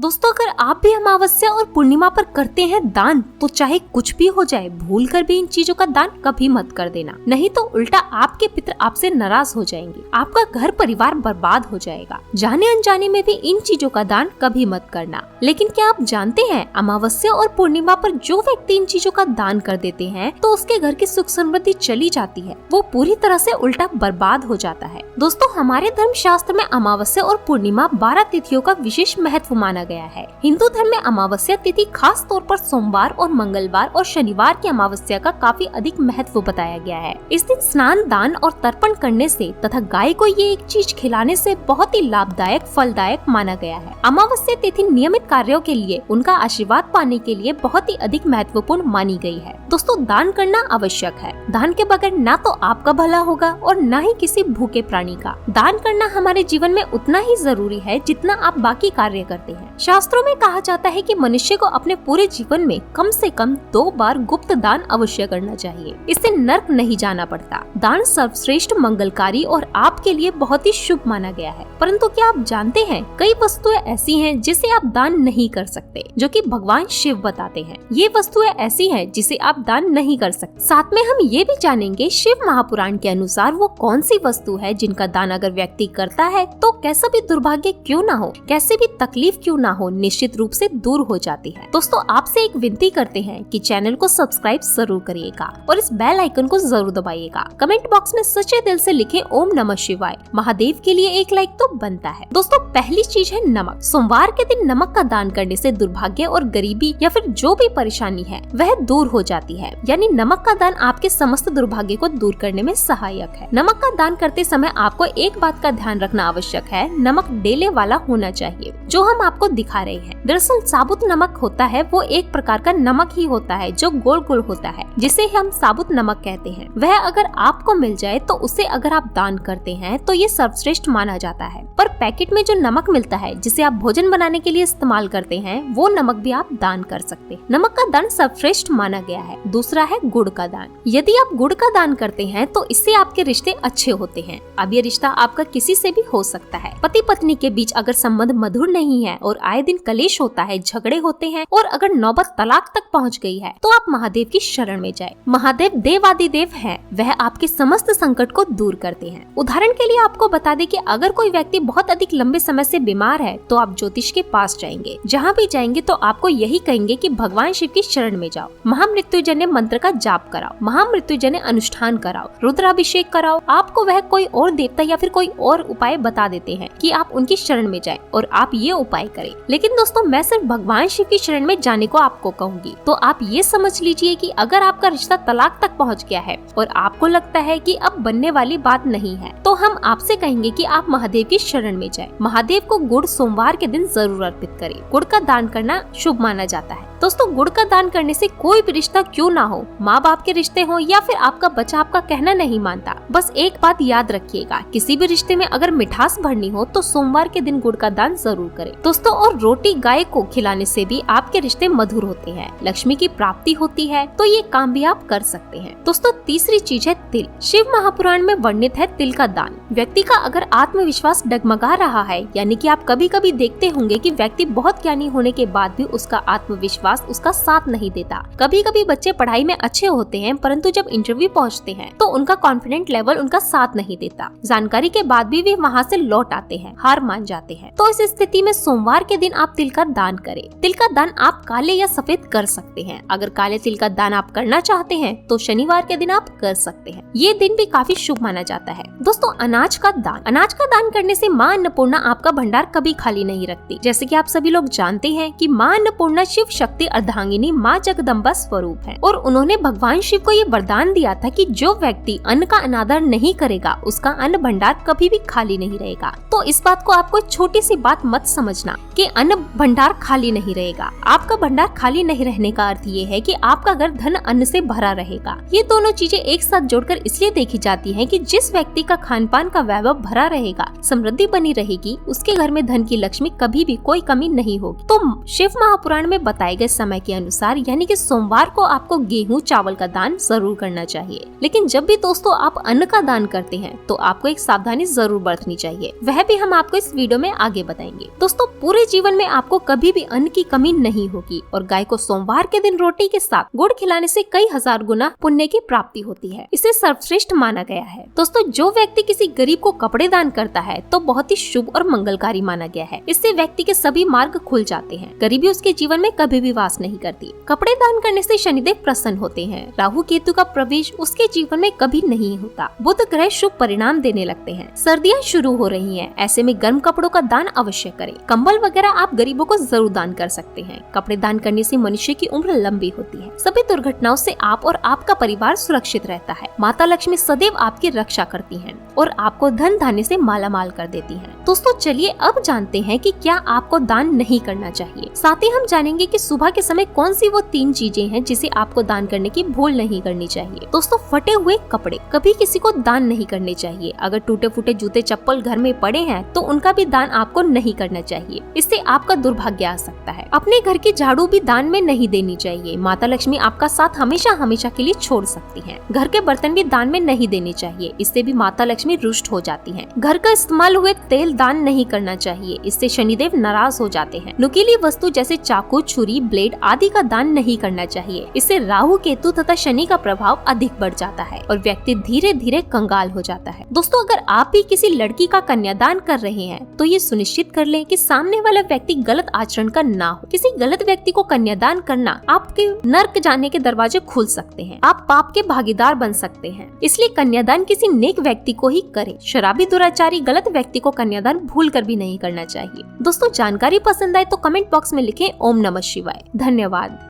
दोस्तों, अगर आप भी अमावस्या और पूर्णिमा पर करते हैं दान, तो चाहे कुछ भी हो जाए, भूल कर भी इन चीजों का दान कभी मत कर देना, नहीं तो उल्टा आपके पितर आपसे नाराज हो जाएंगे, आपका घर परिवार बर्बाद हो जाएगा। जाने अनजाने में भी इन चीजों का दान कभी मत करना। लेकिन क्या आप जानते हैं, अमावस्या और पूर्णिमा पर जो व्यक्ति इन चीजों का दान कर देते हैं तो उसके घर की सुख समृद्धि चली जाती है, वो पूरी तरह से उल्टा बर्बाद हो जाता है। दोस्तों, हमारे धर्म शास्त्र में अमावस्या और पूर्णिमा 12 तिथियों का विशेष महत्व माना गया है। हिंदू धर्म में अमावस्या तिथि खास तौर पर सोमवार और मंगलवार और शनिवार की अमावस्या का काफी अधिक महत्व बताया गया है। इस दिन स्नान, दान और तर्पण करने से तथा गाय को ये एक चीज खिलाने से बहुत ही लाभदायक, फलदायक माना गया है। अमावस्या तिथि नियमित कार्यों के लिए, उनका आशीर्वाद पाने के लिए बहुत ही अधिक महत्वपूर्ण मानी गई है। दोस्तों, दान करना आवश्यक है। दान के बगैर ना तो आपका भला होगा और ना ही किसी भूखे प्राणी का। दान करना हमारे जीवन में उतना ही जरूरी है जितना आप बाकी कार्य करते हैं। शास्त्रों में कहा जाता है कि मनुष्य को अपने पूरे जीवन में कम से कम 2 बार गुप्त दान अवश्य करना चाहिए। इससे नर्क नहीं जाना पड़ता। दान सर्वश्रेष्ठ, मंगलकारी और आपके लिए बहुत ही शुभ माना गया है। परंतु क्या आप जानते हैं, कई वस्तुएं ऐसी हैं जिसे आप दान नहीं कर सकते, जो कि भगवान शिव बताते हैं। ये वस्तुएं ऐसी हैं जिसे आप दान नहीं कर सकते। साथ में हम ये भी जानेंगे शिव महापुराण के अनुसार वो कौन सी वस्तु है जिनका दान अगर व्यक्ति करता है तो कैसा भी दुर्भाग्य क्यों ना हो, कैसे भी तकलीफ क्यों ना हो, निश्चित रूप से दूर हो जाती है। दोस्तों, आपसे एक विनती करते हैं कि चैनल को सब्सक्राइब जरूर करिएगा और इस बेल आइकन को जरूर दबाइएगा। कमेंट बॉक्स में सच्चे दिल से लिखें ओम नमः शिवाय। महादेव के लिए एक लाइक तो बनता है। दोस्तों, पहली चीज है नमक। सोमवार के दिन नमक का दान करने से दुर्भाग्य और गरीबी या फिर जो भी परेशानी है वह दूर हो जाती है। यानी नमक का दान आपके समस्त दुर्भाग्य को दूर करने में सहायक है। नमक का दान करते समय आपको एक बात का ध्यान रखना आवश्यक है, नमक डेले वाला होना चाहिए, जो हम आपको दिखा रहे हैं। दरअसल साबुत नमक होता है वो एक प्रकार का नमक ही होता है जो गोल गोल होता है, जिसे हम साबुत नमक कहते हैं। वह अगर आपको मिल जाए तो उसे अगर आप दान करते हैं तो ये सर्वश्रेष्ठ माना जाता है। पर पैकेट में जो नमक मिलता है जिसे आप भोजन बनाने के लिए इस्तेमाल करते हैं, वो नमक भी आप दान कर सकते हैं। नमक का दान सर्वश्रेष्ठ माना गया है। दूसरा है गुड़ का दान। यदि आप गुड़ का दान करते हैं तो इससे आपके रिश्ते अच्छे होते हैं। अब ये रिश्ता आपका किसी से भी हो सकता है। पति पत्नी के बीच अगर संबंध मधुर नहीं है और आए दिन कलेश होता है, झगड़े होते हैं और अगर नौबत तलाक तक पहुंच गई है, तो आप महादेव की शरण में जाएं। महादेव देवादिदेव हैं, वह आपके समस्त संकट को दूर करते हैं। उदाहरण के लिए आपको बता दें कि अगर कोई व्यक्ति बहुत अधिक लंबे समय से बीमार है तो आप ज्योतिष के पास जाएंगे। जहाँ भी जाएंगे तो आपको यही कहेंगे कि भगवान शिव की शरण में जाओ, महामृत्युंजय मंत्र का जाप कराओ, महामृत्युंजय अनुष्ठान कराओ, रुद्राभिषेक कराओ। आपको वह कोई और देवता या फिर कोई और उपाय बता देते हैं कि आप उनकी शरण में जाएं और आप ये उपाय करें। लेकिन दोस्तों, मैं सिर्फ भगवान शिव की शरण में जाने को आपको कहूंगी। तो आप ये समझ लीजिए कि अगर आपका रिश्ता तलाक तक पहुंच गया है और आपको लगता है कि अब बनने वाली बात नहीं है, तो हम आपसे कहेंगे कि आप महादेव की शरण में जाएं। महादेव को गुड़ सोमवार के दिन जरूर अर्पित करें। गुड़ का दान करना शुभ माना जाता है। दोस्तों, गुड़ का दान करने से कोई भी रिश्ता क्यों ना हो, माँ बाप के रिश्ते हो या फिर आपका बच्चा आपका कहना नहीं मानता, बस एक बात याद रखिएगा, किसी भी रिश्ते में अगर मिठास भरनी हो तो सोमवार के दिन गुड़ का दान जरूर करें। दोस्तों, और रोटी गाय को खिलाने से भी आपके रिश्ते मधुर होते हैं, लक्ष्मी की प्राप्ति होती है, तो ये काम भी आप कर सकते हैं। दोस्तों, तीसरी चीज है तिल। शिव महापुराण में वर्णित है तिल का दान। व्यक्ति का अगर आत्मविश्वास डगमगा रहा है, यानी कि आप कभी कभी देखते होंगे कि व्यक्ति बहुत ज्ञानी होने के बाद भी उसका आत्मविश्वास उसका साथ नहीं देता। कभी कभी बच्चे पढ़ाई में अच्छे होते हैं परंतु जब इंटरव्यू पहुंचते हैं तो उनका कॉन्फिडेंट लेवल उनका साथ नहीं देता। जानकारी के बाद भी वे वहां से लौट आते हैं, हार मान जाते हैं। तो इस स्थिति में सोमवार के दिन आप तिल का दान करें। तिल का दान आप काले या सफेद कर सकते हैं। अगर काले तिल का दान आप करना चाहते हैं तो शनिवार के दिन आप कर सकते हैं। ये दिन भी काफी शुभ माना जाता है। दोस्तों, अनाज का दान। अनाज का दान करने से माँ अन्नपूर्णा आपका भंडार कभी खाली नहीं रखती। जैसे कि आप सभी लोग जानते हैं कि माँ अन्नपूर्णा शिव शक्ति अर्धांगिनी माँ जगदम्बा स्वरूप है और उन्होंने भगवान शिव को ये वरदान दिया था कि जो व्यक्ति अन्न का अनादर नहीं करेगा उसका अन्न भंडार कभी भी खाली नहीं रहेगा। तो इस बात को आपको छोटी सी बात मत समझना कि अन्न भंडार खाली नहीं रहेगा। आपका भंडार खाली नहीं रहने का अर्थ ये है कि आपका घर धन अन्न से भरा रहेगा। ये दोनों चीजें एक साथ जोड़कर इसलिए देखी जाती है कि जिस व्यक्ति का खान पान का वैभव भरा रहेगा, समृद्धि बनी रहेगी, उसके घर में धन की लक्ष्मी कभी भी कोई कमी नहीं होगी। तो शिव महापुराण में बताए गए समय के अनुसार यानी कि सोमवार को आपको गेहूं चावल का दान जरूर करना चाहिए। लेकिन जब भी दोस्तों आप अन्न का दान करते हैं तो आपको एक सावधानी जरूर बरतनी चाहिए, वह भी हम आपको इस वीडियो में आगे बताएंगे। दोस्तों, पूरे जीवन में आपको कभी भी अन्न की कमी नहीं होगी और गाय को सोमवार के दिन रोटी के साथ गुड़ खिलाने से कई हजार गुना पुण्य की प्राप्ति होती है। इसे सर्वश्रेष्ठ माना गया है। दोस्तों, जो व्यक्ति किसी गरीब को कपड़े दान करता है तो बहुत ही शुभ और मंगलकारी माना गया है। इससे व्यक्ति के सभी मार्ग खुल जाते हैं। गरीबी उसके जीवन में कभी भी वास नहीं करती। कपड़े दान करने से शनिदेव प्रसन्न होते हैं। राहु केतु का प्रवेश उसके जीवन में कभी नहीं होता। बुध ग्रह शुभ परिणाम देने लगते हैं। सर्दियाँ शुरू हो रही है, ऐसे में गर्म कपड़ों का दान अवश्य करें। कंबल वगैरह आप गरीबों को जरूर दान कर सकते हैं। कपड़े दान करने से मनुष्य की उम्र लंबी होती है। सभी दुर्घटनाओं से आप और आपका परिवार सुरक्षित रहता है। माता लक्ष्मी सदैव आपकी रक्षा करती हैं और आपको धन धान्य से मालामाल कर देती हैं। दोस्तों, चलिए अब जानते हैं कि क्या आपको दान नहीं करना चाहिए। साथ ही हम जानेंगे कि सुबह के समय कौन सी वो 3 चीजें हैं जिसे आपको दान करने की भूल नहीं करनी चाहिए। दोस्तों, फटे हुए कपड़े कभी किसी को दान नहीं करने चाहिए। अगर टूटे फूटे जूते चप्पल घर में पड़े हैं तो उनका भी दान आपको नहीं करना चाहिए। इससे आपका दुर्भाग्य आ सकता है। अपने घर की झाड़ू भी दान में नहीं देनी चाहिए। माता लक्ष्मी आपका साथ हमेशा हमेशा के लिए छोड़ सकती हैं। घर के बर्तन भी दान में नहीं देने चाहिए। इससे भी माता लक्ष्मी रुष्ट हो जाती हैं। घर का इस्तेमाल हुए तेल दान नहीं करना चाहिए। इससे शनिदेव नाराज हो जाते हैं। नुकीली वस्तु जैसे चाकू, छुरी, ब्लेड आदि का दान नहीं करना चाहिए। इससे राहु, केतु तथा शनि का प्रभाव अधिक बढ़ जाता है और व्यक्ति धीरे धीरे कंगाल हो जाता है। दोस्तों, अगर आप भी किसी लड़की का कन्यादान कर रहे हैं तो ये सुनिश्चित कर लें कि सामने वाला व्यक्ति गलत आचरण का ना हो। किसी गलत व्यक्ति को कन्यादान करना आपके नर्क जाने के दरवाजे खुल सकते हैं। आप पाप के भागीदार बन सकते हैं। इसलिए कन्यादान किसी नेक व्यक्ति को ही करें। शराबी, दुराचारी, गलत व्यक्ति को कन्यादान भूल कर भी नहीं करना चाहिए। दोस्तों, जानकारी पसंद आए तो कमेंट बॉक्स में लिखें ओम नमः शिवाय। धन्यवाद।